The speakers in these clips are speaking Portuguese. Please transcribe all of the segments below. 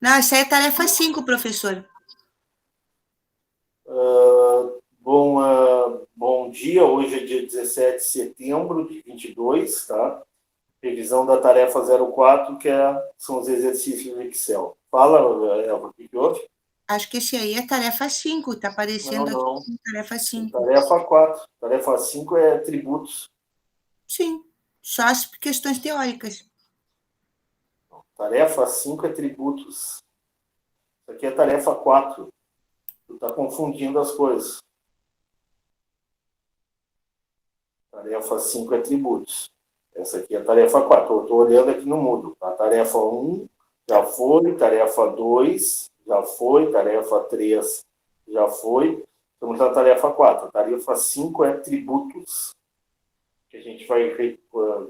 Não, essa é a tarefa 5, professor. Bom dia, hoje é dia 17 de setembro de 22, tá? Revisão da tarefa 04, são os exercícios do Excel. Fala, Elva, o que houve? Acho que esse aí é tarefa 5, está Não, aparecendo aqui não. como tarefa 5. Tarefa 4. Tarefa 5 é tributos. Sim, só as questões teóricas. Tarefa 5 é tributos. Isso aqui é tarefa 4. Tu está confundindo as coisas. Tarefa 5 é tributos. Essa aqui é a tarefa 4. Eu estou olhando aqui no mudo. A tarefa 1 já foi, tarefa 2 já foi, tarefa 3 já foi. Estamos na tarefa 4. A tarefa 5 é tributos, que a gente vai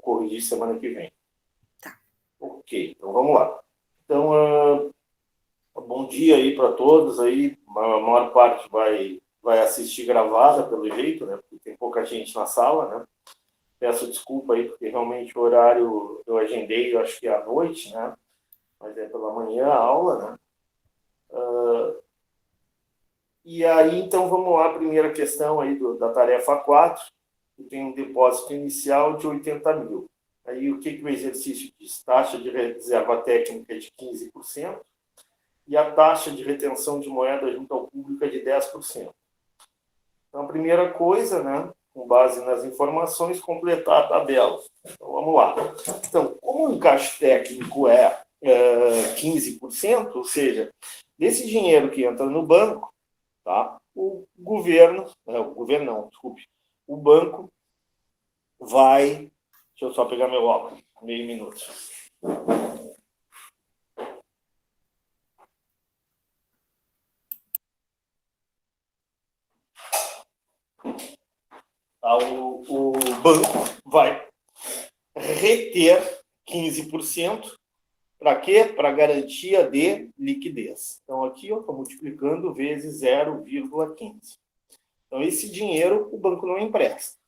corrigir semana que vem. Tá. Ok, então vamos lá. Então, bom dia aí para todos. Aí, a maior parte vai assistir gravada, pelo jeito, né? Porque tem pouca gente na sala, né? Peço desculpa aí, porque realmente o horário eu agendei, eu acho que é à noite, né? Mas é pela manhã a aula, né? E aí, então, vamos lá, a primeira questão aí da tarefa 4, que tem um depósito inicial de 80 mil. Aí, o que o exercício diz? Taxa de reserva técnica de 15% e a taxa de retenção de moeda junto ao público é de 10%. Então, a primeira coisa, né, com base nas informações, completar a tabela. Então, vamos lá. Então, como o encaixe técnico é 15%, ou seja, desse dinheiro que entra no banco, tá, o banco vai... Deixa eu só pegar meu óculos, meio minuto. Tá, o banco vai reter 15%. Para quê? Para garantia de liquidez. Então, aqui eu estou multiplicando vezes 0,15. Então, esse dinheiro o banco não empresta.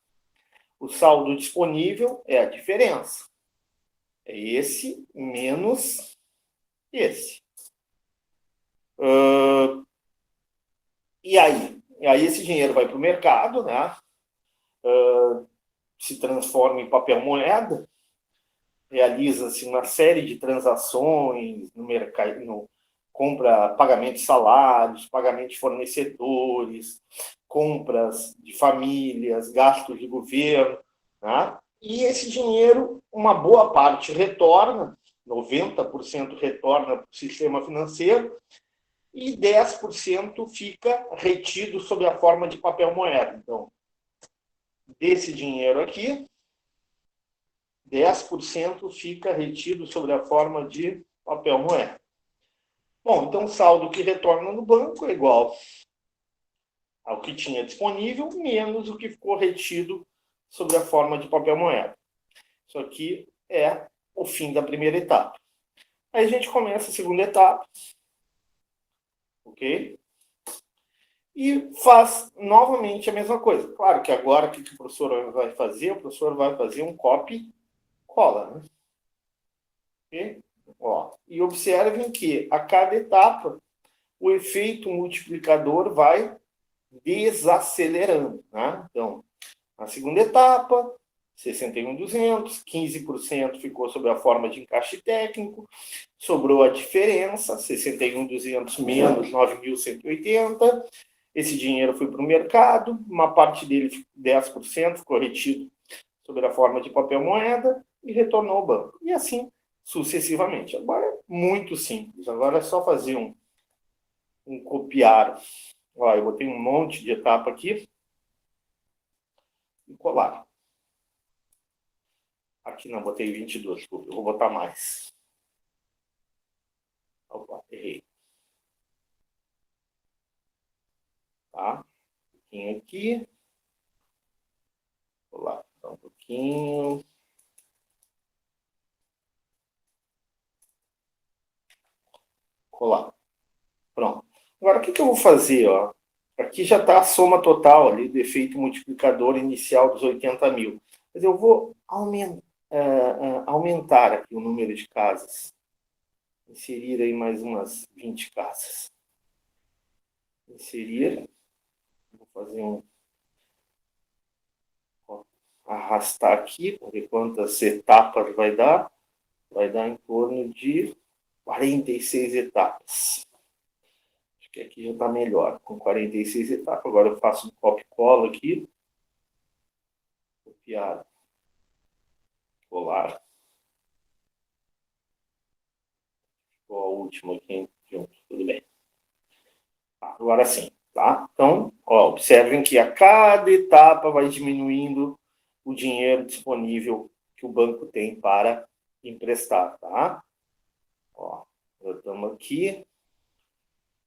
O saldo disponível é a diferença. É esse menos esse. E aí? E aí esse dinheiro vai para o mercado, né? Se transforma em papel moeda, realiza-se uma série de transações no mercado, compra, pagamento de salários, pagamento de fornecedores, compras de famílias, gastos de governo, né? E esse dinheiro, uma boa parte retorna, 90% retorna para o sistema financeiro e 10% fica retido sob a forma de papel moeda. Então, desse dinheiro aqui, 10% fica retido sob a forma de papel moeda. Bom, então o saldo que retorna no banco é igual ao que tinha disponível, menos o que ficou retido sob a forma de papel moeda. Isso aqui é o fim da primeira etapa. Aí a gente começa a segunda etapa, ok? E faz novamente a mesma coisa. Claro que agora o que o professor vai fazer? O professor vai fazer um copy-cola, né? Okay? Ó, e observem que a cada etapa o efeito multiplicador vai desacelerando, né? Então, na segunda etapa, 61.200, 15% ficou sob a forma de encaixe técnico, sobrou a diferença, 61.200 menos 9.180. Esse dinheiro foi para o mercado, uma parte dele, 10%, ficou retido sob a forma de papel moeda e retornou ao banco. E assim sucessivamente. Agora é muito simples. Agora é só fazer um copiar. Ó, eu botei um monte de etapa aqui e colar. Aqui não, botei 22, desculpa. Eu vou botar mais. Opa, errei. Tá? Um pouquinho aqui. Colar. Um pouquinho. Colar. Pronto. Agora, o que eu vou fazer? Ó? Aqui já está a soma total ali do efeito multiplicador inicial dos 80 mil. Mas eu vou aumentar aqui o número de casas. inserir aí mais umas 20 casas. Inserir. Vou fazer arrastar aqui, para ver quantas etapas vai dar. Vai dar em torno de 46 etapas. Acho que aqui já está melhor, com 46 etapas. Agora eu faço um copy-cola aqui. Copiar. Colar. Ficou a última aqui junto, tudo bem. Agora sim, tá? Então, ó, observem que a cada etapa vai diminuindo o dinheiro disponível que o banco tem para emprestar, tá? Ó, estamos aqui,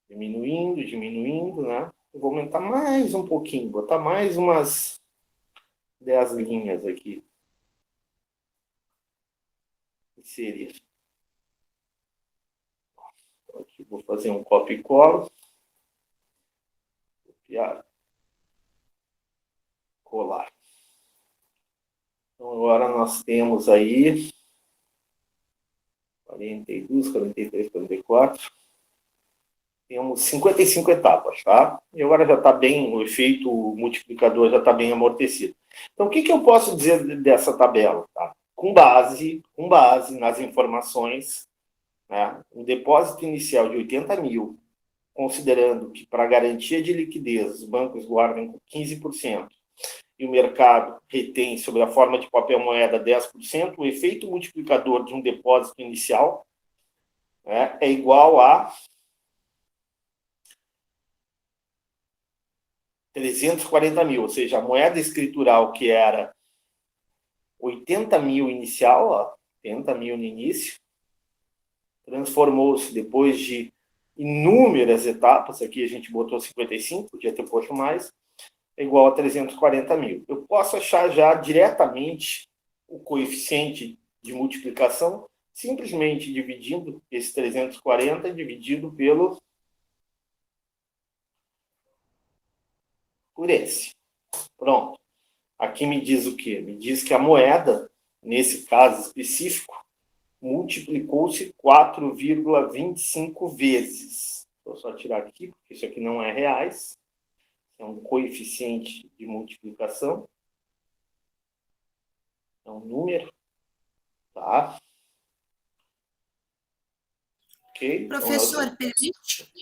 diminuindo, né? Eu vou aumentar mais um pouquinho, botar mais umas 10 linhas aqui. Inserir. Aqui vou fazer um copy e cola. Copiar. Colar. Então, agora nós temos aí 42, 43, 44. Temos 55 etapas, tá? E agora já está bem, o efeito multiplicador já está bem amortecido. Então, o que eu posso dizer dessa tabela? Tá? Com base nas informações, né, um depósito inicial de 80 mil, considerando que para garantia de liquidez os bancos guardam 15% e o mercado retém sobre a forma de papel moeda 10%, o efeito multiplicador de um depósito inicial, né, é igual a 340 mil, ou seja, a moeda escritural que era 80 mil inicial, ó, 80 mil no início, transformou-se depois de inúmeras etapas, aqui a gente botou 55, podia ter posto mais, é igual a 340 mil. Eu posso achar já diretamente o coeficiente de multiplicação, simplesmente dividindo esse 340 dividido por esse. Pronto. Aqui me diz o quê? Me diz que a moeda, nesse caso específico, multiplicou-se 4,25 vezes. Vou só tirar aqui, porque isso aqui não é reais. É um coeficiente de multiplicação. É um número. Tá? Ok? Professor, Então, permite?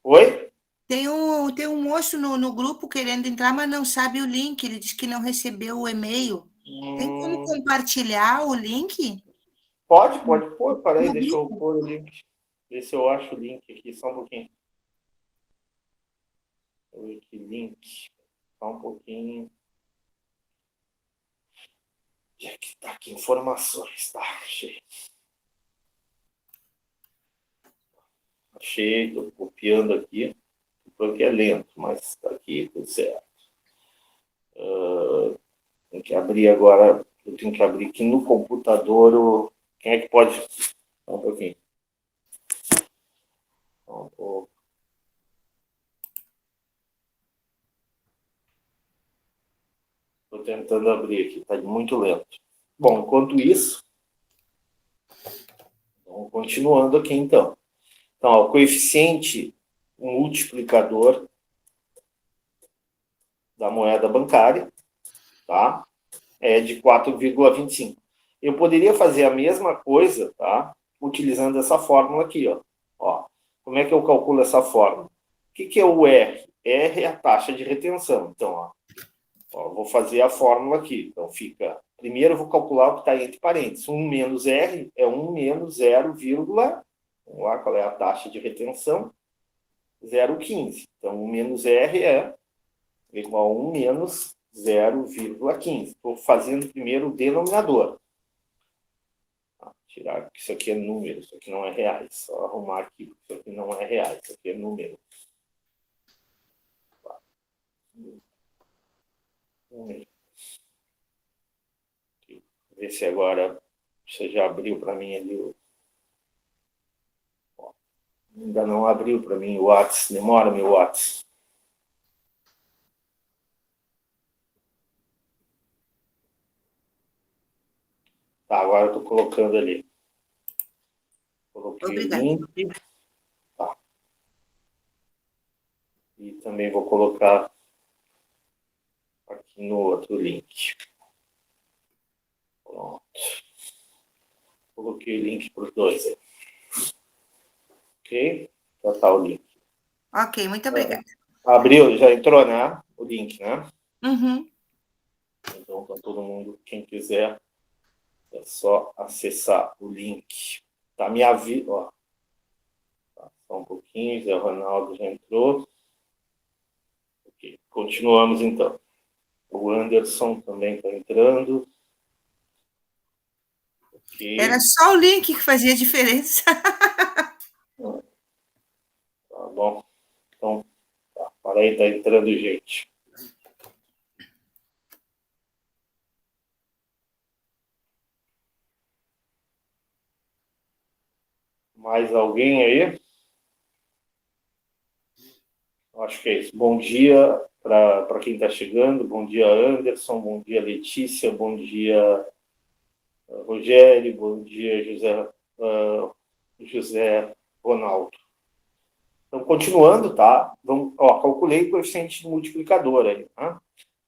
oi? Tem um moço no grupo querendo entrar, mas não sabe o link. Ele diz que não recebeu o e-mail. Tem como compartilhar o link Pode pôr. Peraí, no deixa eu grupo? pôr o link. Ver se eu acho o link aqui, só um pouquinho. Deixa eu ver aqui, link. Só um pouquinho. Onde é que tá aqui? Informações. Tá, achei. Achei, estou copiando aqui. Porque é lento, mas está aqui, tudo certo. Tem que abrir agora. Eu tenho que abrir aqui no computador. Quem é que pode. Só um pouquinho. Estou tentando abrir aqui, está muito lento. Bom, enquanto isso, vamos continuando aqui então. Então, ó, o coeficiente multiplicador da moeda bancária, tá? É de 4,25. Eu poderia fazer a mesma coisa, tá? Utilizando essa fórmula aqui, ó. Ó, como é que eu calculo essa fórmula? O que é o R? R é a taxa de retenção. Então, ó, vou fazer a fórmula aqui. Então, fica... Primeiro, eu vou calcular o que está entre parênteses. 1 menos R é 1 menos 0, vamos lá, qual é a taxa de retenção? 0,15. Então, 1 menos R é igual a 1 menos 0,15. Estou fazendo primeiro o denominador. Tirar, que isso aqui é número, isso aqui não é reais. Só arrumar aqui, porque isso aqui não é reais, isso aqui é número. Número. Ver se agora você já abriu para mim ali. Ainda não abriu para mim o WhatsApp. Demora meu WhatsApp. Tá, agora eu estou colocando ali. Coloquei Obrigada. o link. Tá. E também vou colocar aqui no outro link. Pronto. Coloquei o link para os dois. Ok? Já está o link. Ok, muito obrigada. Abriu, já entrou, né? O link, né? Uhum. Então, para todo mundo, quem quiser, é só acessar o link. Tá, minha vida, ó. Tá, só um pouquinho, Zé Ronaldo já entrou. Ok, continuamos então. O Anderson também está entrando. Ok. Era só o link que fazia diferença. Tá bom. Então, tá, para aí, tá entrando gente. Mais alguém aí? Acho que é isso. Bom dia para quem está chegando. Bom dia, Anderson. Bom dia, Letícia. Bom dia, Rogério. Bom dia, José Ronaldo. Então, continuando, tá? Vamos, ó, calculei o coeficiente multiplicador aí, tá?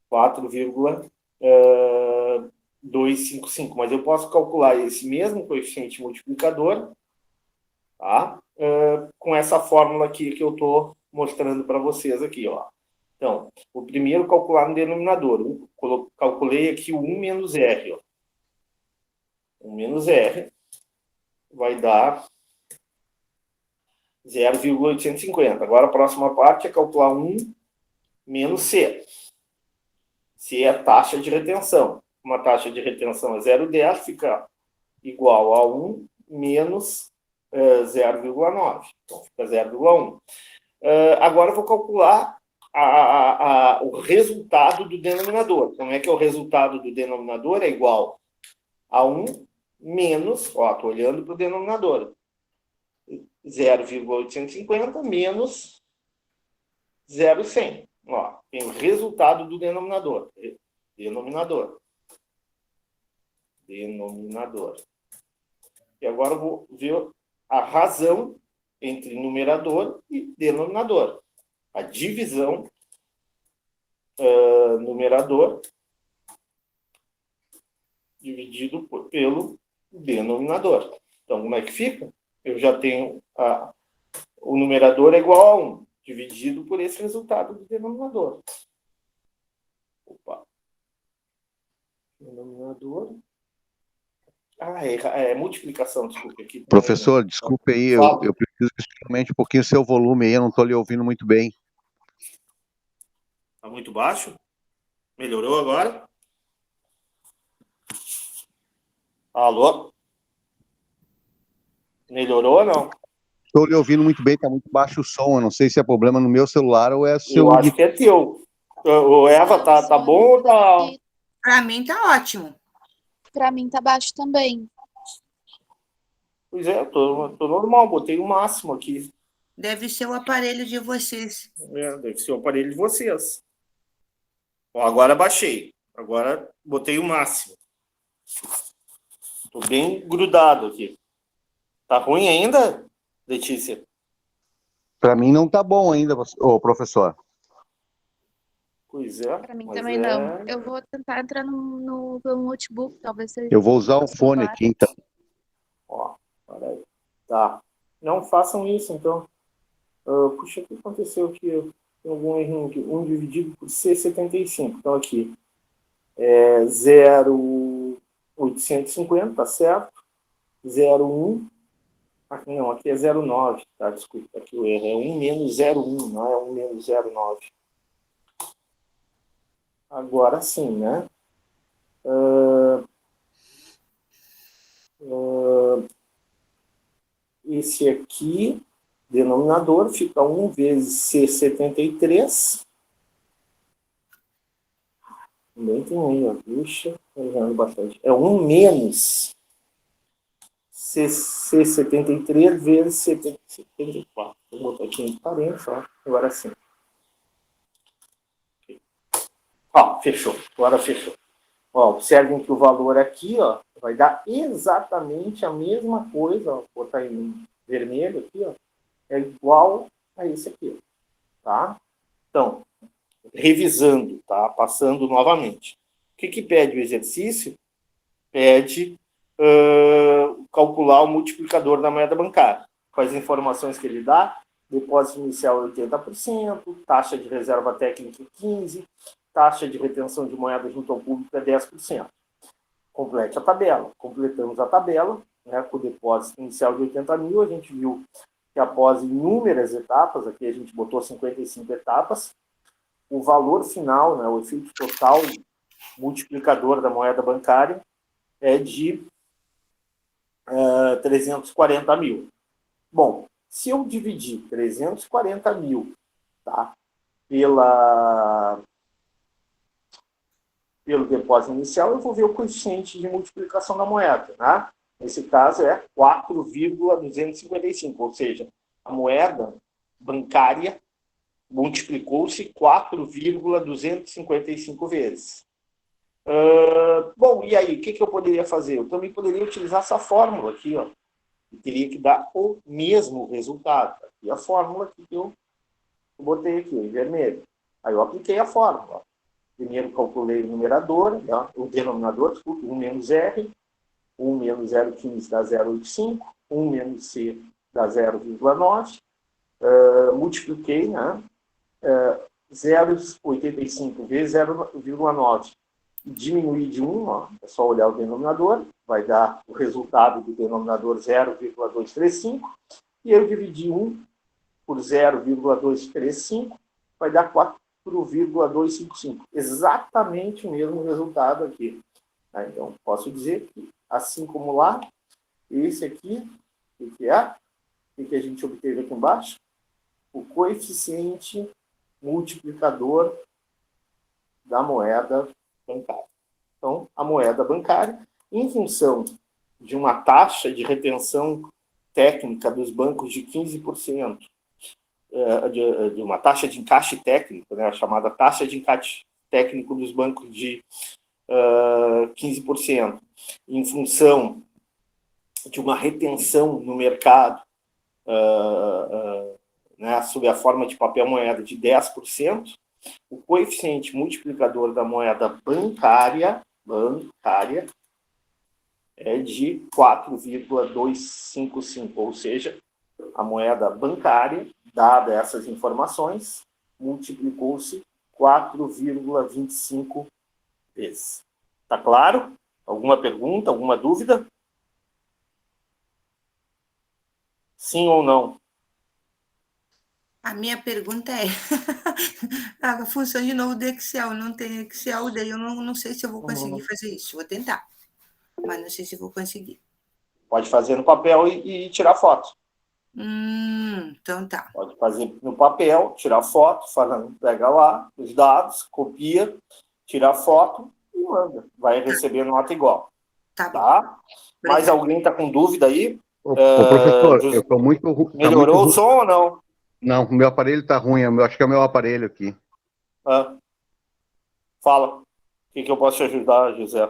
4,255. Mas eu posso calcular esse mesmo coeficiente multiplicador, tá? Com essa fórmula aqui que eu estou mostrando para vocês aqui, ó. Então, o primeiro calcular no denominador. Calculei aqui o 1 menos R. Ó. 1 menos R vai dar 0,850. Agora, a próxima parte é calcular 1 menos C. C é a taxa de retenção. Uma taxa de retenção é 0,10, fica igual a 1 menos 0,9. Então, fica 0,1. Agora, eu vou calcular o resultado do denominador. Como é que é o resultado do denominador? É igual a 1 menos, ó, estou olhando para o denominador, 0,850 menos 0,100. Ó, tem o resultado do denominador. Denominador. E agora eu vou ver a razão entre numerador e denominador. A divisão numerador dividido pelo denominador. Então, como é que fica? Eu já tenho o numerador é igual a 1, dividido por esse resultado do denominador. Opa. Denominador. É multiplicação, desculpe. Aqui Professor, desculpe aí, eu preciso que você aumente um pouquinho o seu volume aí, eu não estou lhe ouvindo muito bem. Está muito baixo? Melhorou agora? Alô? Melhorou ou não? Estou lhe ouvindo muito bem, está muito baixo o som, eu não sei se é problema no meu celular ou é seu... Eu acho que é teu. O Eva, tá bom ou tá... Para mim tá ótimo. Para mim tá baixo também. Pois é, tô normal, botei o máximo aqui. Deve ser o aparelho de vocês. Deve ser o aparelho de vocês. Ó, agora baixei. Agora botei o máximo. Tô bem grudado aqui. Tá ruim ainda, Letícia? Para mim não está bom ainda, professor. Pois é. Para mim também não. Eu vou tentar entrar no notebook, talvez seja. Eu vou usar o fone aqui, então. Ó, peraí. Tá. Não façam isso, então. Puxa, o que aconteceu aqui? Tem algum erro aqui. 1 dividido por C75. Então, aqui é 0,850, tá certo? 0,1. Aqui não, aqui é 0,9. Tá, desculpa, aqui o erro é 1 menos 0,1, não é 1 menos 0,9. Agora sim, né? Esse aqui, denominador, fica 1 vezes C73. Também tem aí, ó. Puxa, errando bastante. É 1 menos C73 vezes C74. Vou botar aqui em parênteses, ó. Agora sim. Ó, fechou. Agora fechou. Ó, observem que o valor aqui, ó, vai dar exatamente a mesma coisa, ó, vou botar em vermelho aqui, ó, é igual a esse aqui, tá? Então, revisando, tá? Passando novamente. O que pede o exercício? Pede calcular o multiplicador da moeda bancária. Quais as informações que ele dá? Depósito inicial 80%, taxa de reserva técnica 15%, taxa de retenção de moeda junto ao público é 10%. Complete a tabela. Completamos a tabela, né, com o depósito inicial de 80 mil. A gente viu que após inúmeras etapas, aqui a gente botou 55 etapas, o valor final, né, o efeito total multiplicador da moeda bancária é de 340 mil. Bom, se eu dividir 340 mil, tá, pelo depósito inicial, eu vou ver o coeficiente de multiplicação da moeda, né? Nesse caso é 4,255, ou seja, a moeda bancária multiplicou-se 4,255 vezes. Bom, e aí, o que eu poderia fazer? Eu também poderia utilizar essa fórmula aqui, ó, que teria que dar o mesmo resultado. Aqui a fórmula que eu botei aqui, em vermelho. Aí eu apliquei a fórmula. Primeiro calculei o numerador, né, o denominador, desculpa, 1 menos R, 1 menos 0,15 dá 0,85, 1 menos C dá 0,9, multipliquei, né, 0,85 vezes 0,9, diminuir de 1, ó, é só olhar o denominador, vai dar o resultado do denominador 0,235, e eu dividi 1 por 0,235, vai dar 4,255. Exatamente o mesmo resultado aqui. Tá? Então, posso dizer que, assim como lá, esse aqui, o que é? O que a gente obteve aqui embaixo? O coeficiente multiplicador da moeda bancária. Então, a moeda bancária, em função de uma taxa de retenção técnica dos bancos de 15%, de uma taxa de encaixe técnico, né, a chamada taxa de encaixe técnico dos bancos de 15%, em função de uma retenção no mercado, né, sob a forma de papel moeda de 10%, o coeficiente multiplicador da moeda bancária é de 4,255, ou seja, a moeda bancária, dada essas informações, multiplicou-se 4,25 vezes. Está claro? Alguma pergunta, alguma dúvida? Sim ou não? A minha pergunta é a função de novo do Excel. Não tem Excel, daí eu não sei se eu vou conseguir fazer isso. Vou tentar, mas não sei se eu vou conseguir. Pode fazer no papel e tirar foto. Então tá. Pode fazer no papel, tirar foto, pega lá os dados, copia, tira a foto e manda. Vai receber nota igual. Tá bom. Tá? Mais alguém está com dúvida aí? Ô, professor, eu estou muito ruim. Melhorou o som ou não? Não, o meu aparelho está ruim. Acho que é o meu aparelho aqui. Fala. O que eu posso te ajudar, José?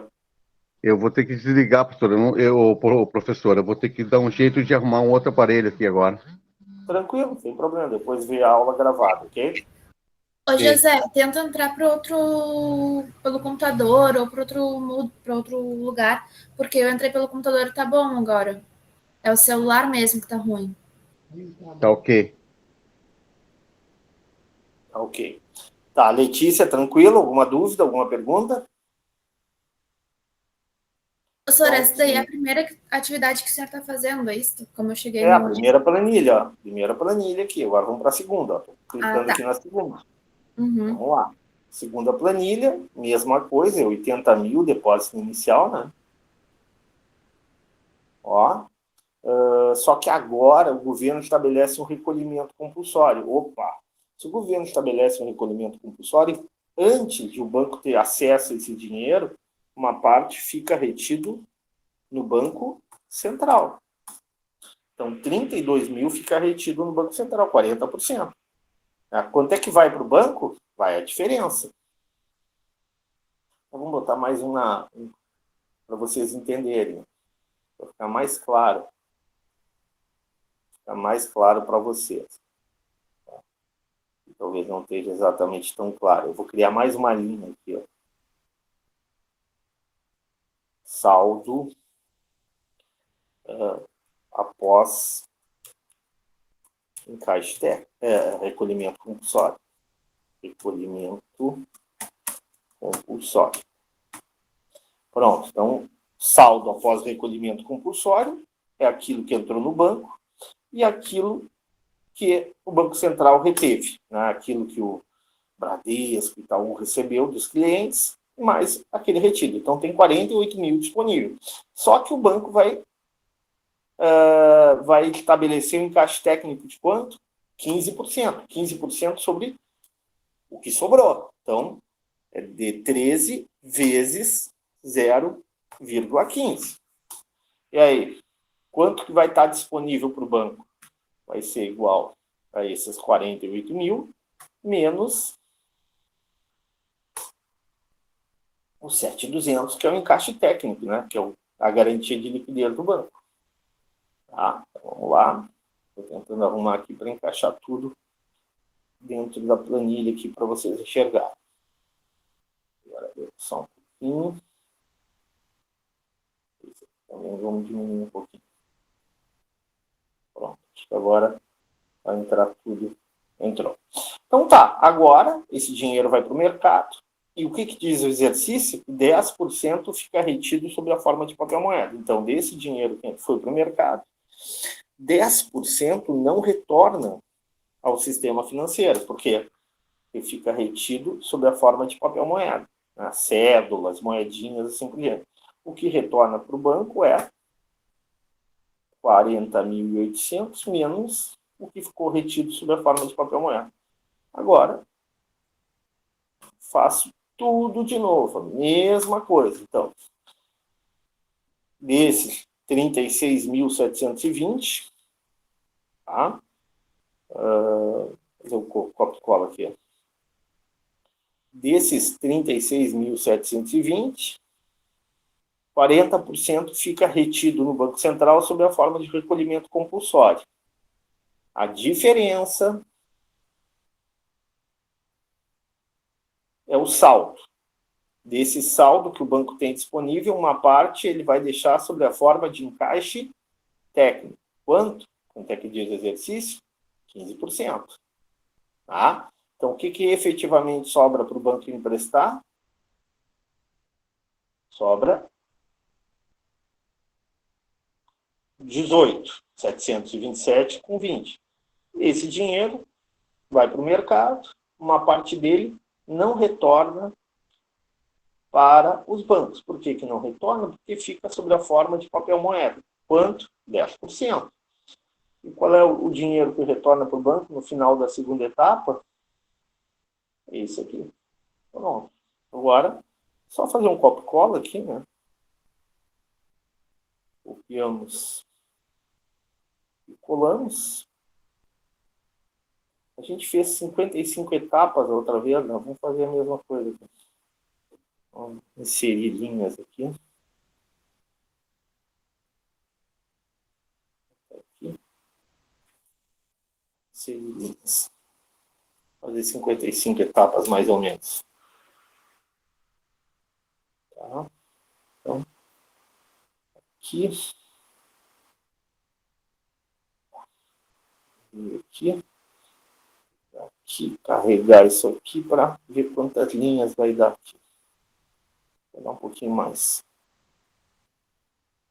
Eu vou ter que desligar, professor. Eu vou ter que dar um jeito de arrumar um outro aparelho aqui agora. Tranquilo, sem problema. Depois vê a aula gravada, ok? Ô, José, tenta entrar pelo computador ou para outro lugar, porque eu entrei pelo computador e tá bom agora. É o celular mesmo que tá ruim. Tá ok. Tá ok. Tá, Letícia, tranquilo? Alguma dúvida, alguma pergunta? Professor, essa daí é a primeira atividade que o senhor está fazendo, é isso? Como eu cheguei a primeira planilha, ó. Primeira planilha aqui. Agora vamos para a segunda. Ó. Tô clicando aqui na segunda. Vamos lá. Segunda planilha, mesma coisa, 80 mil depósito inicial, né? Ó. Só que agora o governo estabelece um recolhimento compulsório. Opa! Se o governo estabelece um recolhimento compulsório, antes de o banco ter acesso a esse dinheiro, uma parte fica retido no Banco Central. Então, 32 mil fica retido no Banco Central, 40%. Quanto é que vai para o banco? Vai a diferença. Então, vamos botar mais para vocês entenderem, para ficar mais claro. Ficar mais claro para vocês. Talvez não esteja exatamente tão claro. Eu vou criar mais uma linha aqui. Ó. Saldo após encaixe recolhimento compulsório. Recolhimento compulsório. Pronto. Então, saldo após recolhimento compulsório é aquilo que entrou no banco e aquilo que o Banco Central reteve, né? Aquilo que o Bradesco e Itaú recebeu dos clientes, mais aquele retido. Então, tem 48 mil disponível. Só que o banco vai estabelecer um encaixe técnico de quanto? 15%. 15% sobre o que sobrou. Então, é de 13 vezes 0,15. E aí, quanto que vai estar disponível para o banco? Vai ser igual a esses 48 mil, menos os 7.200, que é o encaixe técnico, né? Que é a garantia de liquidez do banco. Tá? Então, vamos lá. Estou tentando arrumar aqui para encaixar tudo dentro da planilha aqui para vocês enxergarem. Agora, só um pouquinho. Também vamos diminuir um pouquinho. Pronto. Acho que agora vai entrar tudo. Entrou. Então tá, agora esse dinheiro vai para o mercado. E o que diz o exercício? 10% fica retido sob a forma de papel moeda. Então, desse dinheiro que foi para o mercado, 10% não retorna ao sistema financeiro. Por quê? Porque fica retido sob a forma de papel moeda. Né? Cédulas, moedinhas, assim por diante. O que retorna para o banco é 40.800 menos o que ficou retido sob a forma de papel moeda. Agora, faço tudo de novo, a mesma coisa. Então, desses 36.720, tá? Fazer o copo e cola aqui. Desses 36.720, 40% fica retido no Banco Central sob a forma de recolhimento compulsório. A diferença é o saldo. Desse saldo que o banco tem disponível, uma parte ele vai deixar sob a forma de encaixe técnico. Quanto? Quanto é que diz o exercício? 15%. Tá? Então, o que efetivamente sobra para o banco emprestar? Sobra 18.727,20. Esse dinheiro vai para o mercado, uma parte dele não retorna para os bancos. Por que não retorna? Porque fica sob a forma de papel moeda. Quanto? 10%. E qual é o dinheiro que retorna para o banco no final da segunda etapa? Esse aqui. Pronto. Agora, só fazer um copo cola aqui, né? Copiamos e colamos. A gente fez 55 etapas outra vez, né? Vamos fazer a mesma coisa aqui. Vamos inserir linhas aqui. Aqui. Inserir linhas. Fazer 55 etapas, mais ou menos. Tá? Então, aqui. E aqui. Aqui, carregar isso aqui para ver quantas linhas vai dar aqui. Vou dar um pouquinho mais.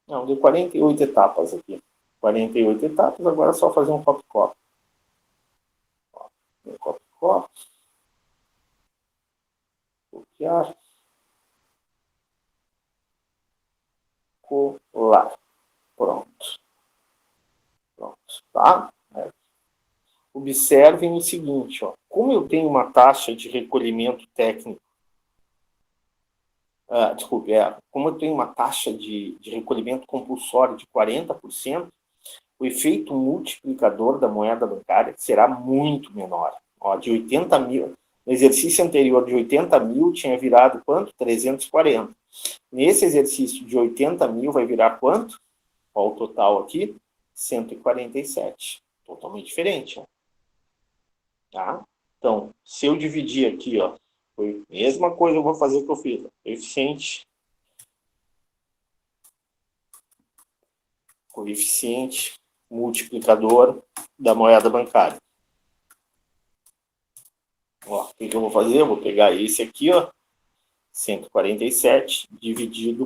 Não, deu 48 etapas aqui. 48 etapas, agora é só fazer um copy-cola. Um copy-cola. Copiar. Colar. Pronto. Pronto, tá? Observem o seguinte, ó, como eu tenho uma taxa de recolhimento técnico, como eu tenho uma taxa de recolhimento compulsório de 40%, o efeito multiplicador da moeda bancária será muito menor. Ó, de 80 mil, No exercício anterior de 80 mil tinha virado quanto? 340. Nesse exercício de 80 mil vai virar quanto? Qual o total aqui? 147. Totalmente diferente. Ó. Tá? Então, se eu dividir aqui, ó, foi a mesma coisa eu vou fazer que eu fiz. Ó, coeficiente multiplicador da moeda bancária. Ó, o que eu vou fazer? Eu vou pegar esse aqui, ó, 147, dividido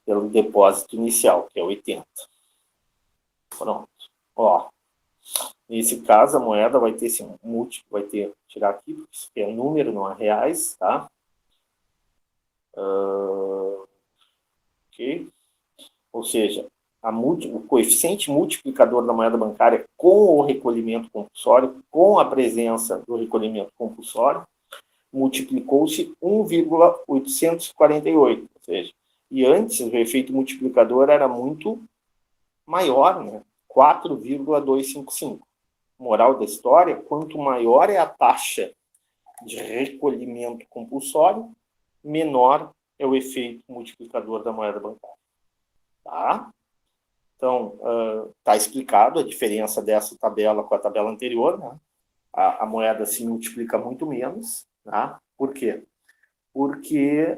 pelo depósito inicial, que é 80. Pronto. Ó, nesse caso, a moeda vai ter esse múltiplo, vai ter, tirar aqui, porque isso aqui é número, não é reais, tá? Ok? Ou seja, o coeficiente multiplicador da moeda bancária com o recolhimento compulsório, com a presença do recolhimento compulsório, multiplicou-se 1,848. Ou seja, e antes o efeito multiplicador era muito maior, né? 4,255. Moral da história, quanto maior é a taxa de recolhimento compulsório, menor é o efeito multiplicador da moeda bancária. Tá? Então, está explicado a diferença dessa tabela com a tabela anterior. Né? A moeda se multiplica muito menos. Tá? Por quê? Porque,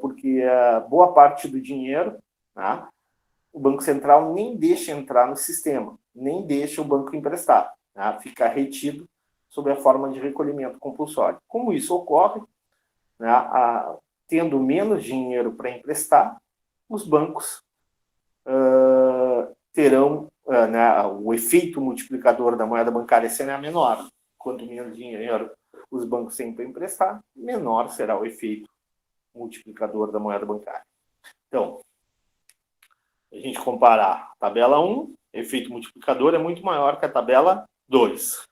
porque boa parte do dinheiro, tá? O Banco Central nem deixa entrar no sistema, nem deixa o banco emprestar. Tá? Fica retido sob a forma de recolhimento compulsório. Como isso ocorre, né, tendo menos dinheiro para emprestar, os bancos terão né, o efeito multiplicador da moeda bancária será menor. Quanto menos dinheiro os bancos têm para emprestar, menor será o efeito multiplicador da moeda bancária. Então, a gente comparar a tabela 1, efeito multiplicador é muito maior que a tabela 2.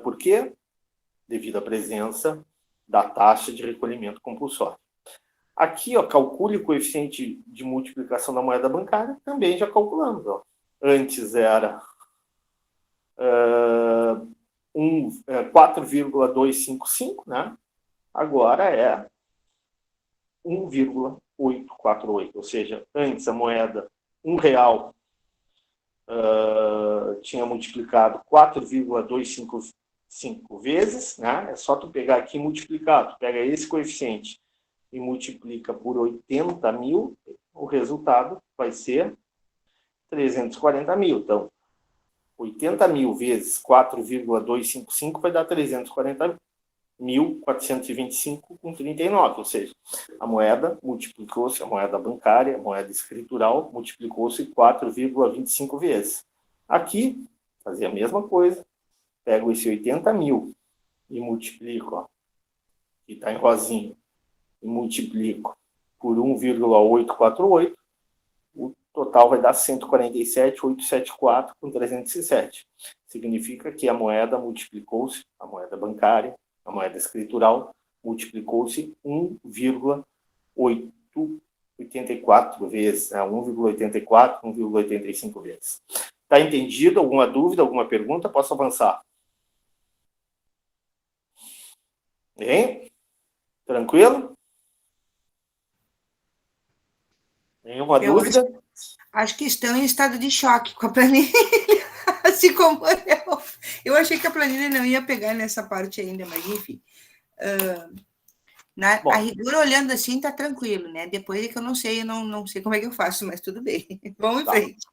Por quê? Devido à presença da taxa de recolhimento compulsório. Aqui, ó, calcule o coeficiente de multiplicação da moeda bancária, também já calculamos. Ó. Antes era 4,255, né? Agora é 1,848. Ou seja, antes a moeda R$1 tinha multiplicado 4,255 vezes, né? É só tu pegar aqui e multiplicar. Tu pega esse coeficiente e multiplica por 80 mil, o resultado vai ser 340 mil. Então, 80 mil vezes 4,255 vai dar 340.425,39. Ou seja, a moeda multiplicou-se, a moeda bancária, a moeda escritural, multiplicou-se 4,25 vezes. Aqui, fazer a mesma coisa, pego esse 80 mil e multiplico, ó, que está em rosinho, e multiplico por 1,848, o total vai dar 147.874,307. Significa que a moeda multiplicou-se, a moeda bancária, a moeda escritural, multiplicou-se 1,884 vezes, né? 1,84, 1,85 vezes. Está entendido? Alguma dúvida, alguma pergunta? Posso avançar? Bem? Tranquilo? Nenhuma dúvida? Acho que estão em estado de choque com a planilha, assim como eu. Eu achei que a planilha não ia pegar nessa parte ainda, mas enfim. A rigor, olhando assim, tá tranquilo, né? Depois é que eu não sei como é que eu faço, mas tudo bem. Vamos em frente.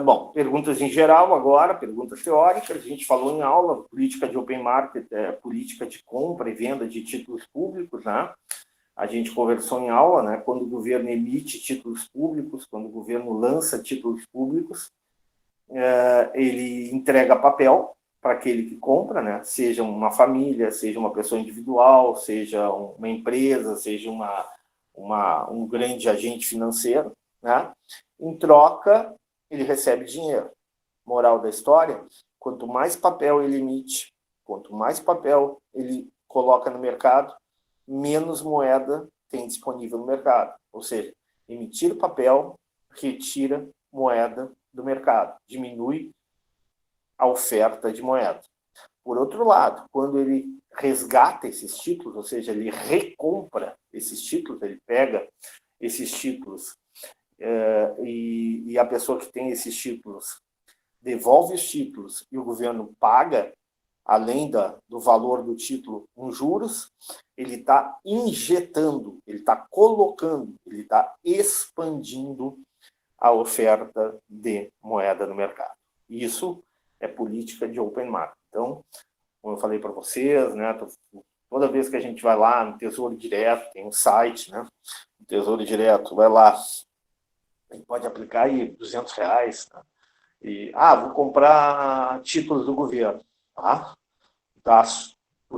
Bom, perguntas em geral agora, perguntas teóricas. A gente falou em aula, política de open market, política de compra e venda de títulos públicos, né? A gente conversou em aula, né? Quando o governo emite títulos públicos, quando o governo lança títulos públicos, ele entrega papel para aquele que compra, né? Seja uma família, seja uma pessoa individual, seja uma empresa, seja um grande agente financeiro, né? Em troca, ele recebe dinheiro. Moral da história, quanto mais papel ele emite, quanto mais papel ele coloca no mercado, menos moeda tem disponível no mercado. Ou seja, emitir papel retira moeda do mercado, diminui a oferta de moeda. Por outro lado, quando ele resgata esses títulos, ou seja, ele recompra esses títulos, ele pega esses títulos e a pessoa que tem esses títulos devolve os títulos e o governo paga, além do valor do título, um juros, ele está injetando, ele está colocando, ele está expandindo a oferta de moeda no mercado. Isso é política de open market. Então, como eu falei para vocês, né, toda vez que a gente vai lá no Tesouro Direto, tem um site, né, o Tesouro Direto, vai lá, a gente pode aplicar aí R$200, né, e, vou comprar títulos do governo, tá?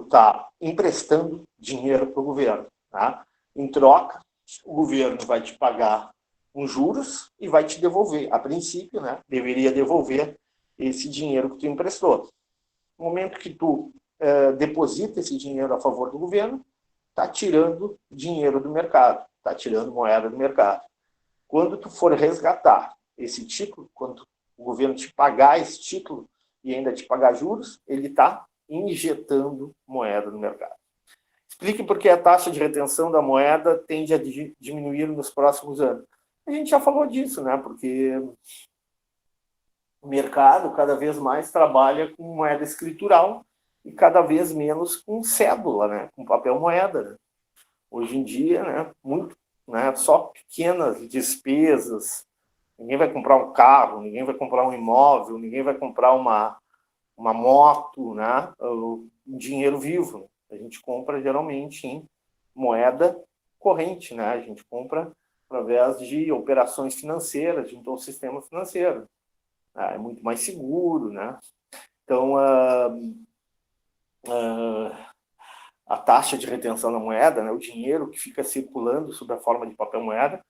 Tá emprestando dinheiro para o governo, tá? Em troca, o governo vai te pagar uns juros e vai te devolver. A princípio, né, deveria devolver esse dinheiro que tu emprestou. No momento que tu deposita esse dinheiro a favor do governo, está tirando dinheiro do mercado, está tirando moeda do mercado. Quando tu for resgatar esse título, quando o governo te pagar esse título e ainda te pagar juros, ele está injetando moeda no mercado. Explique por que a taxa de retenção da moeda tende a diminuir nos próximos anos. A gente já falou disso, né? Porque o mercado cada vez mais trabalha com moeda escritural e cada vez menos com cédula, né? Com papel moeda. Né? Hoje em dia, né? Muito, né? Só pequenas despesas. Ninguém vai comprar um carro, ninguém vai comprar um imóvel, ninguém vai comprar uma moto, né? Um dinheiro vivo. A gente compra geralmente em moeda corrente, né? A gente compra através de operações financeiras, de um sistema financeiro. É muito mais seguro, né? Então, a taxa de retenção da moeda, né? O dinheiro que fica circulando sob a forma de papel moeda,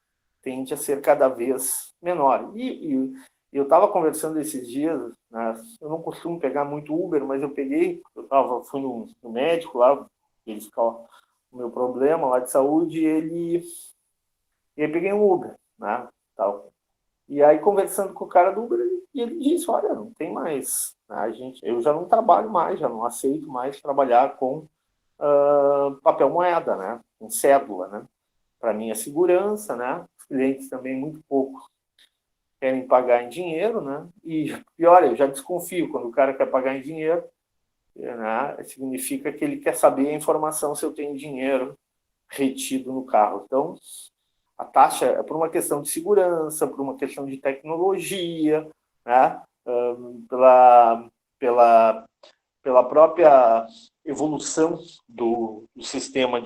tende a ser cada vez menor. E eu estava conversando esses dias, né, eu não costumo pegar muito Uber, mas eu fui no médico lá, verificar o meu problema lá de saúde, e eu peguei um Uber, né, tal. E aí, conversando com o cara do Uber, ele disse, olha, não tem mais, né, eu já não trabalho mais, já não aceito mais trabalhar com papel moeda, né, com cédula, né. Para mim é segurança, né? Os clientes também muito pouco querem pagar em dinheiro, né? E pior, eu já desconfio quando o cara quer pagar em dinheiro, né? Significa que ele quer saber a informação se eu tenho dinheiro retido no carro. Então, a taxa é por uma questão de segurança, por uma questão de tecnologia, né? Pela própria evolução do sistema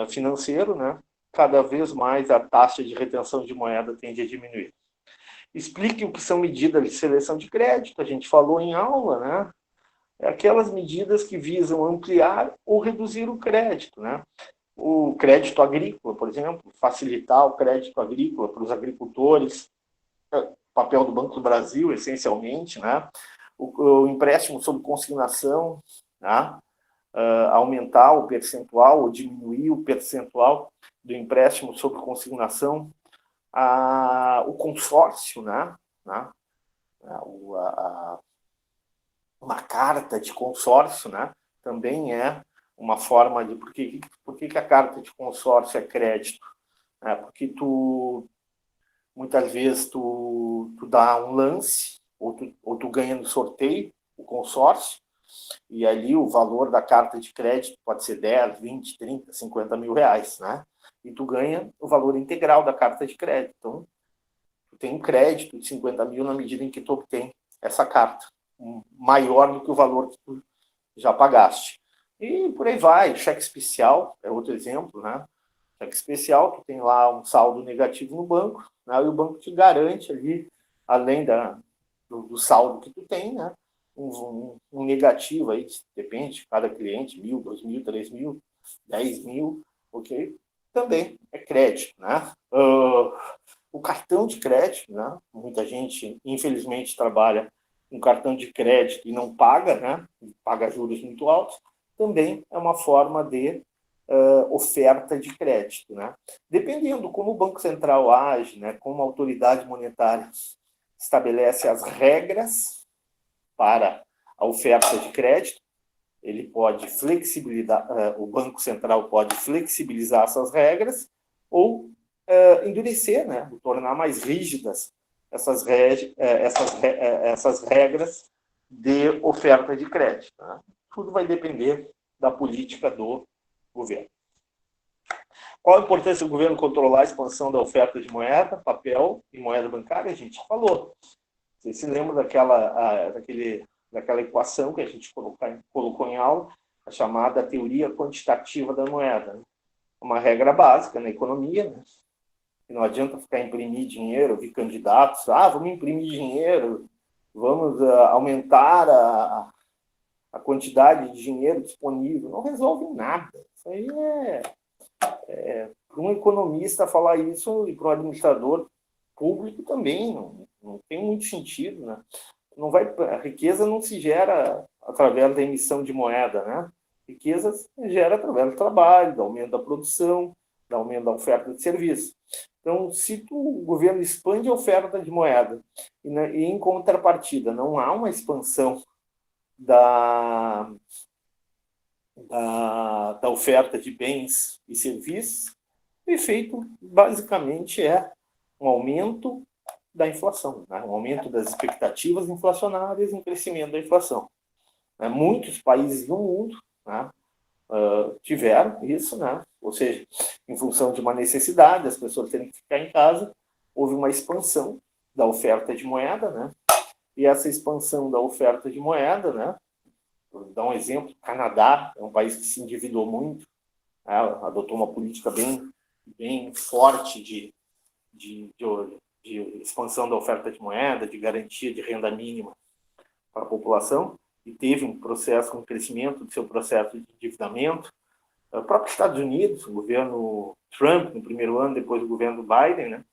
financeiro, né? Cada vez mais a taxa de retenção de moeda tende a diminuir. Explique o que são medidas de seleção de crédito, a gente falou em aula, né? É aquelas medidas que visam ampliar ou reduzir o crédito, né? O crédito agrícola, por exemplo, facilitar o crédito agrícola para os agricultores, papel do Banco do Brasil, essencialmente, né? O empréstimo sob consignação, né? Aumentar o percentual ou diminuir o percentual do empréstimo sob consignação, o consórcio, né? Uma carta de consórcio, né? Também é uma forma de... Por que a carta de consórcio é crédito? Porque muitas vezes tu dá um lance, ou tu ganha no sorteio, o consórcio, e ali o valor da carta de crédito pode ser 10, 20, 30, 50 mil reais, né? E tu ganha o valor integral da carta de crédito. Então, tu tem um crédito de 50 mil na medida em que tu obtém essa carta, maior do que o valor que tu já pagaste. E por aí vai. Cheque especial é outro exemplo, né? Cheque especial, tu tem lá um saldo negativo no banco, né? E o banco te garante ali, além do saldo que tu tem, né? Um negativo aí, depende de cada cliente, 1.000, 2.000, 3.000, 10.000, ok? Também é crédito, né? O cartão de crédito, né? Muita gente, infelizmente, trabalha com cartão de crédito e não paga, né? Paga juros muito altos, também é uma forma de oferta de crédito, né? Dependendo como o Banco Central age, né? Como a autoridade monetária estabelece as regras, para a oferta de crédito. Ele pode flexibilizar, o Banco Central pode flexibilizar essas regras ou endurecer, né, tornar mais rígidas essas regras de oferta de crédito. Né? Tudo vai depender da política do governo. Qual a importância do governo controlar a expansão da oferta de moeda, papel e moeda bancária? A gente falou. Vocês se lembram daquela equação que a gente colocou em aula, a chamada teoria quantitativa da moeda. Né? Uma regra básica na economia, né? Que não adianta ficar imprimir dinheiro, vir candidatos, vamos imprimir dinheiro, vamos aumentar a quantidade de dinheiro disponível. Não resolve nada. Isso aí para um economista falar isso e para um administrador público também não tem muito sentido, né? A riqueza não se gera através da emissão de moeda, né? A riqueza se gera através do trabalho, do aumento da produção, do aumento da oferta de serviço. Então, se o governo expande a oferta de moeda e em contrapartida não há uma expansão da oferta de bens e serviços, o efeito basicamente é um aumento da inflação, né? Um aumento das expectativas inflacionárias e um crescimento da inflação. Muitos países do mundo, né, tiveram isso, né? Ou seja, em função de uma necessidade, as pessoas terem que ficar em casa, houve uma expansão da oferta de moeda, né? E essa expansão da oferta de moeda, né? Vou dar um exemplo: o Canadá é um país que se endividou muito, né? Adotou uma política bem forte de expansão da oferta de moeda, de garantia de renda mínima para a população, e teve um crescimento do seu processo de endividamento. O próprio Estados Unidos, o governo Trump no primeiro ano, depois o governo Biden, né?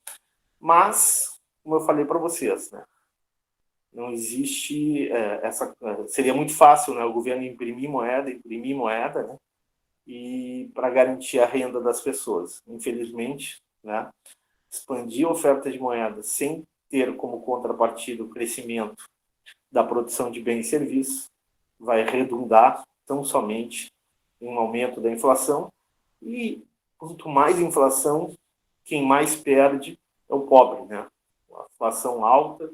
Mas, como eu falei para vocês, né? Não existe seria muito fácil, né, o governo imprimir moeda, né, e para garantir a renda das pessoas. Infelizmente, né, expandir a oferta de moeda sem ter como contrapartida o crescimento da produção de bens e serviços vai redundar tão somente em um aumento da inflação, e quanto mais inflação, quem mais perde é o pobre, né? A inflação alta,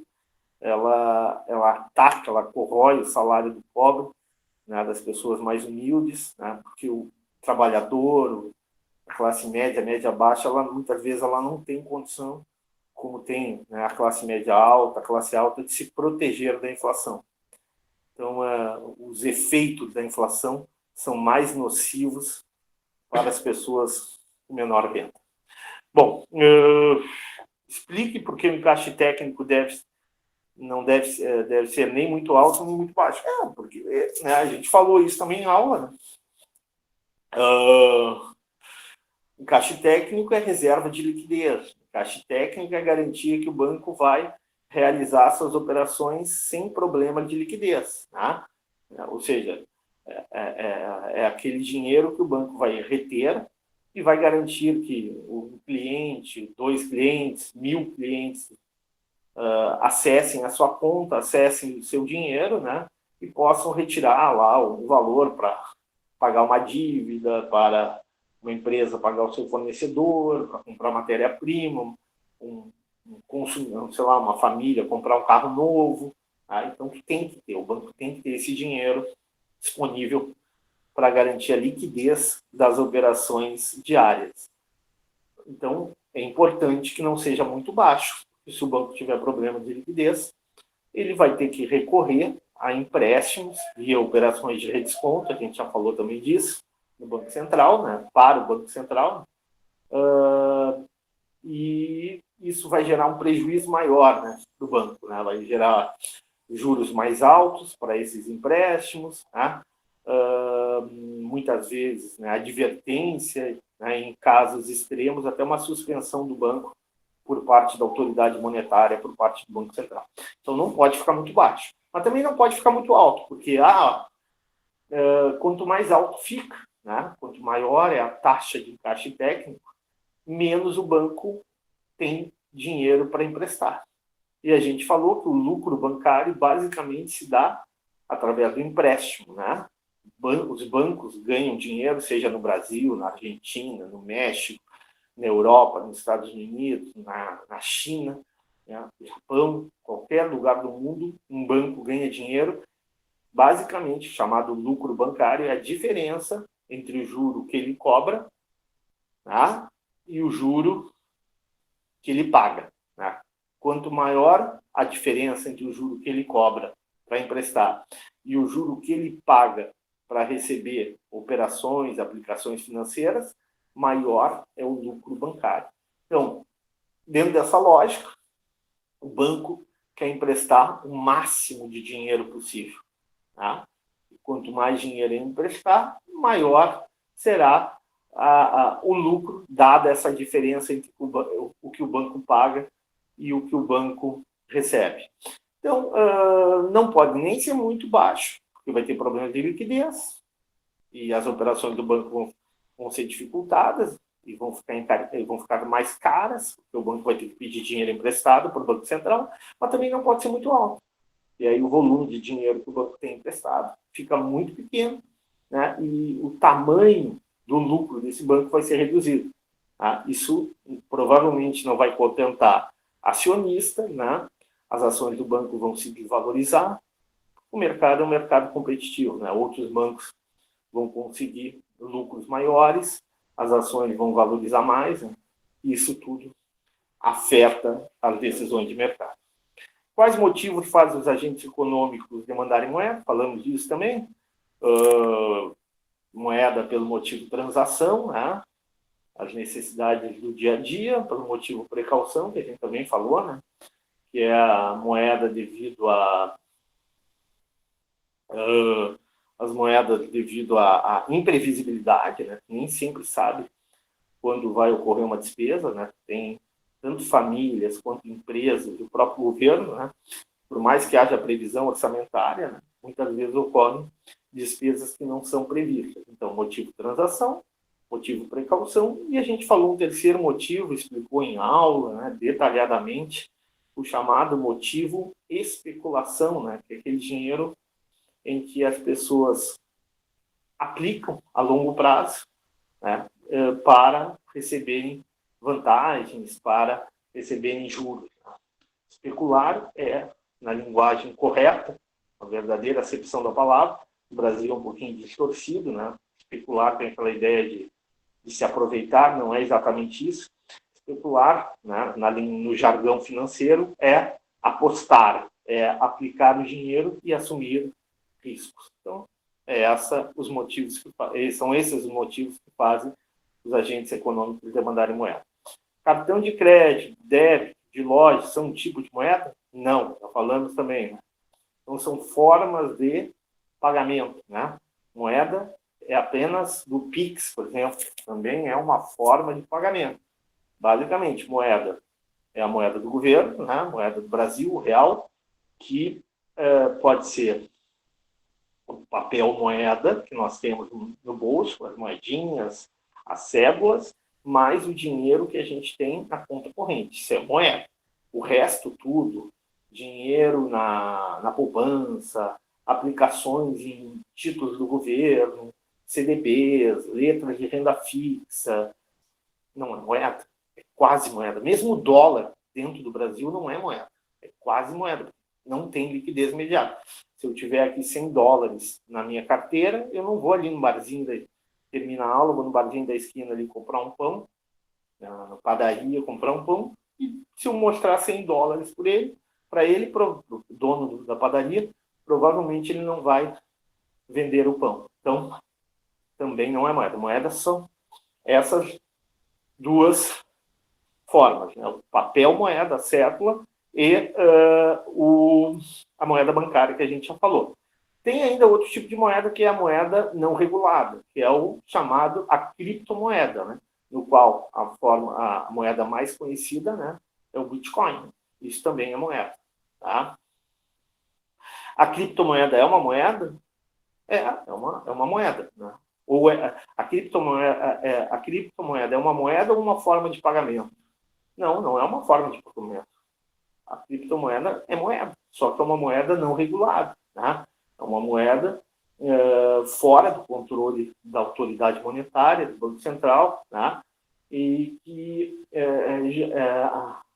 ela ataca, ela corrói o salário do pobre, né, das pessoas mais humildes, né, porque o trabalhador, a classe média baixa, muitas vezes ela não tem condição, como tem, né, a classe média alta, a classe alta, de se proteger da inflação. Então, os efeitos da inflação são mais nocivos para as pessoas com menor renda. Bom, explique por que o encaixe técnico não deve ser nem muito alto nem muito baixo. Porque, né, a gente falou isso também em aula, né? Encaixe técnico é reserva de liquidez. Encaixe técnico é garantia que o banco vai realizar suas operações sem problema de liquidez, né? Ou seja, é aquele dinheiro que o banco vai reter e vai garantir que o cliente, 2 clientes, 1.000 clientes acessem a sua conta, acessem o seu dinheiro, né, e possam retirar lá o valor para pagar uma dívida, para uma empresa pagar o seu fornecedor, para comprar matéria-prima, sei lá, uma família comprar um carro novo. Tá? Então, o banco tem que ter esse dinheiro disponível para garantir a liquidez das operações diárias. Então, é importante que não seja muito baixo. E se o banco tiver problema de liquidez, ele vai ter que recorrer a empréstimos via operações de redesconto, a gente já falou também disso, no Banco Central, né, para o Banco Central, e isso vai gerar um prejuízo maior, né, do banco, né, vai gerar juros mais altos para esses empréstimos, né, muitas vezes, né, advertência, né, em casos extremos, até uma suspensão do banco por parte da autoridade monetária, por parte do Banco Central. Então, não pode ficar muito baixo. Mas também não pode ficar muito alto, porque quanto mais alto fica, né, quanto maior é a taxa de encaixe técnico, menos o banco tem dinheiro para emprestar. E a gente falou que o lucro bancário basicamente se dá através do empréstimo, né? Os bancos ganham dinheiro, seja no Brasil, na Argentina, no México, na Europa, nos Estados Unidos, na China, né? No Japão, qualquer lugar do mundo, um banco ganha dinheiro, basicamente chamado lucro bancário, é a diferença entre o juro que ele cobra, tá? E o juro que ele paga, né? Quanto maior a diferença entre o juro que ele cobra para emprestar e o juro que ele paga para receber operações, aplicações financeiras, maior é o lucro bancário. Então, dentro dessa lógica, o banco quer emprestar o máximo de dinheiro possível, tá? E quanto mais dinheiro ele emprestar, maior será o lucro, dada essa diferença entre o que o banco paga e o que o banco recebe. Então, não pode nem ser muito baixo, porque vai ter problemas de liquidez, e as operações do banco vão ser dificultadas, e vão ficar mais caras, porque o banco vai ter que pedir dinheiro emprestado para o Banco Central, mas também não pode ser muito alto. E aí o volume de dinheiro que o banco tem emprestado fica muito pequeno, né? E o tamanho do lucro desse banco vai ser reduzido. Tá? Isso provavelmente não vai contentar acionista, né? As ações do banco vão se desvalorizar. O mercado é um mercado competitivo, né? Outros bancos vão conseguir lucros maiores, as ações vão valorizar mais, né? Isso tudo afeta as decisões de mercado. Quais motivos fazem os agentes econômicos demandarem moeda? Falamos disso também. Moeda pelo motivo transação, né? As necessidades do dia a dia, pelo motivo precaução, que a gente também falou, né? Que é a moeda devido as moedas devido à imprevisibilidade, né? Nem sempre sabe quando vai ocorrer uma despesa, né? Tem tanto famílias quanto empresas, o próprio governo, né? Por mais que haja previsão orçamentária, né? Muitas vezes ocorrem despesas que não são previstas. Então, motivo transação, motivo precaução, e a gente falou um terceiro motivo, explicou em aula, né, detalhadamente, o chamado motivo especulação, né? Que é aquele dinheiro em que as pessoas aplicam a longo prazo, né, para receberem vantagens, para receberem juros. Especular é, na linguagem correta, a verdadeira acepção da palavra. O Brasil é um pouquinho distorcido, né? Especular tem aquela ideia de se aproveitar, não é exatamente isso. Especular, né, no jargão financeiro, é apostar, é aplicar o dinheiro e assumir riscos. Então, são esses os motivos que fazem os agentes econômicos demandarem moeda. Cartão de crédito, débito, de loja, são um tipo de moeda? Não, já falamos também, né? Então, são formas de pagamento, né? Moeda é apenas do Pix, por exemplo, também é uma forma de pagamento. Basicamente, moeda é a moeda do governo, né? Moeda do Brasil, o real, que pode ser o papel moeda que nós temos no bolso, as moedinhas, as cédulas, mais o dinheiro que a gente tem na conta corrente. Isso é moeda. O resto tudo, dinheiro na poupança, aplicações em títulos do governo, CDBs, letras de renda fixa, não é moeda, é quase moeda. Mesmo o dólar dentro do Brasil não é moeda, é quase moeda. Não tem liquidez imediata. Se eu tiver aqui 100 dólares na minha carteira, eu não vou ali no barzinho, termina a aula, vou no barzinho da esquina ali comprar um pão, na padaria comprar um pão, e se eu mostrar 100 dólares para ele, o dono da padaria, provavelmente ele não vai vender o pão. Então, também não é moeda. Moedas são essas duas formas, né? O papel moeda, a cédula, e a moeda bancária que a gente já falou. Tem ainda outro tipo de moeda, que é a moeda não regulada, que é o chamado a criptomoeda, né? No qual a moeda mais conhecida, né, é o Bitcoin. Isso também é moeda. Tá? A criptomoeda é uma moeda? É uma moeda. Né? Ou a criptomoeda é uma moeda ou uma forma de pagamento? Não é uma forma de pagamento. A criptomoeda é moeda, só que é uma moeda não regulada, né? É uma moeda fora do controle da autoridade monetária, do Banco Central, né? E que,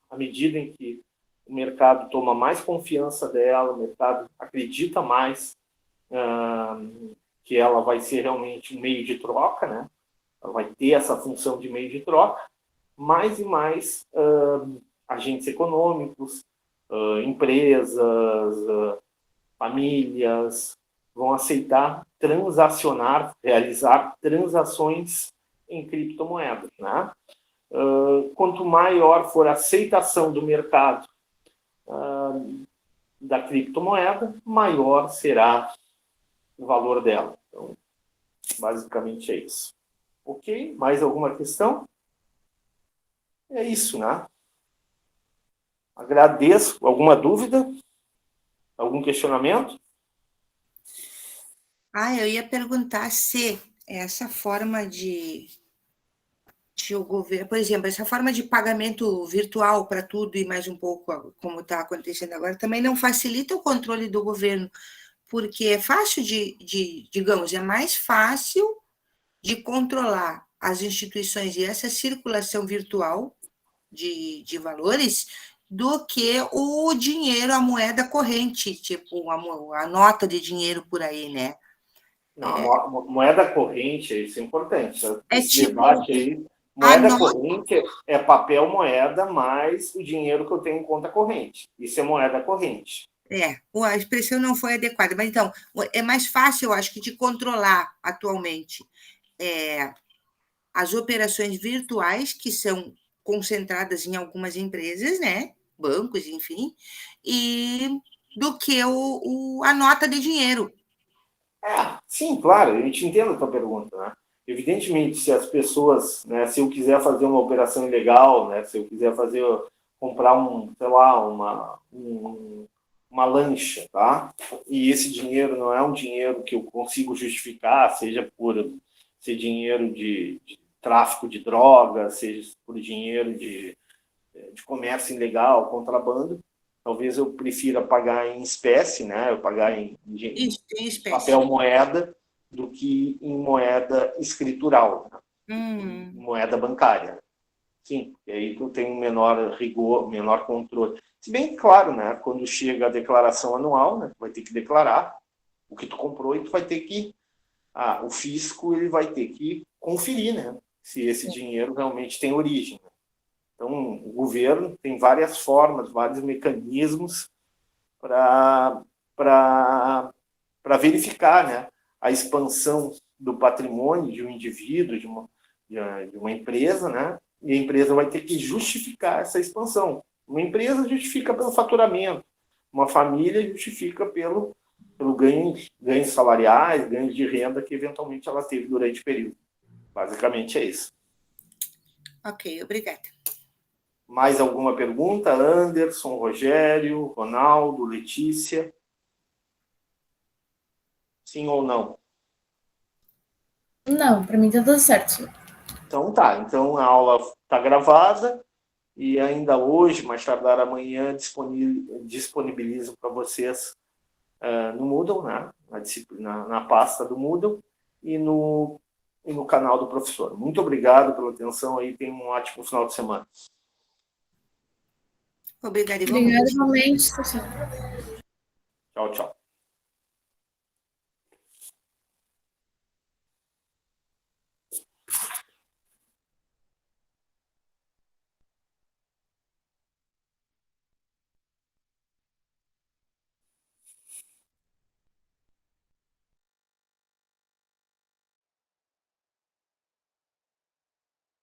à medida em que o mercado toma mais confiança dela, o mercado acredita mais que ela vai ser realmente um meio de troca, né? Ela vai ter essa função de meio de troca, mais e mais agentes econômicos, empresas, famílias vão aceitar transacionar, realizar transações em criptomoedas, né? Quanto maior for a aceitação do mercado da criptomoeda, maior será o valor dela. Então, basicamente é isso. Ok? Mais alguma questão? É isso, né? Agradeço. Alguma dúvida? Algum questionamento? Eu ia perguntar se essa forma de o governo, por exemplo, essa forma de pagamento virtual para tudo e mais um pouco, como está acontecendo agora, também não facilita o controle do governo, porque é fácil digamos, é mais fácil de controlar as instituições e essa circulação virtual de valores do que o dinheiro, a moeda corrente, tipo a nota de dinheiro por aí, né? Não, a moeda corrente, isso é importante. Esse tipo debate aí, moeda corrente é papel moeda mais o dinheiro que eu tenho em conta corrente. Isso é moeda corrente. A expressão não foi adequada, mas então, é mais fácil, eu acho, que de controlar atualmente as operações virtuais, que são concentradas em algumas empresas, né? Bancos, enfim, e do que a nota de dinheiro. Sim, claro, a gente entende a tua pergunta, né? Evidentemente, se as pessoas, né, se eu quiser fazer uma operação ilegal, né, se eu quiser comprar uma lancha, tá? E esse dinheiro não é um dinheiro que eu consigo justificar, seja por ser dinheiro de tráfico de drogas, seja por dinheiro de comércio ilegal, contrabando, talvez eu prefira pagar em espécie, né? Eu pagar em papel moeda do que em moeda escritural, né? Moeda bancária. Sim, e aí tu tem um menor rigor, menor controle. Se bem claro, né? Quando chega a declaração anual, né? Tu vai ter que declarar o que tu comprou e tu vai ter que o fisco ele vai ter que conferir, né? Se esse dinheiro realmente tem origem. Então, o governo tem várias formas, vários mecanismos para verificar, né, a expansão do patrimônio de um indivíduo, de uma empresa, né, e a empresa vai ter que justificar essa expansão. Uma empresa justifica pelo faturamento, uma família justifica pelo ganhos salariais, ganhos de renda que eventualmente ela teve durante o período. Basicamente é isso. Ok, obrigada. Mais alguma pergunta? Anderson, Rogério, Ronaldo, Letícia? Sim ou não? Não, para mim tá tudo certo. Então tá. Então a aula está gravada e ainda hoje, mais tardar amanhã, disponibilizo para vocês no Moodle, né? Na pasta do Moodle e no canal do professor. Muito obrigado pela atenção aí. Tenham um ótimo final de semana. Obrigada, igualmente. Tchau, tchau.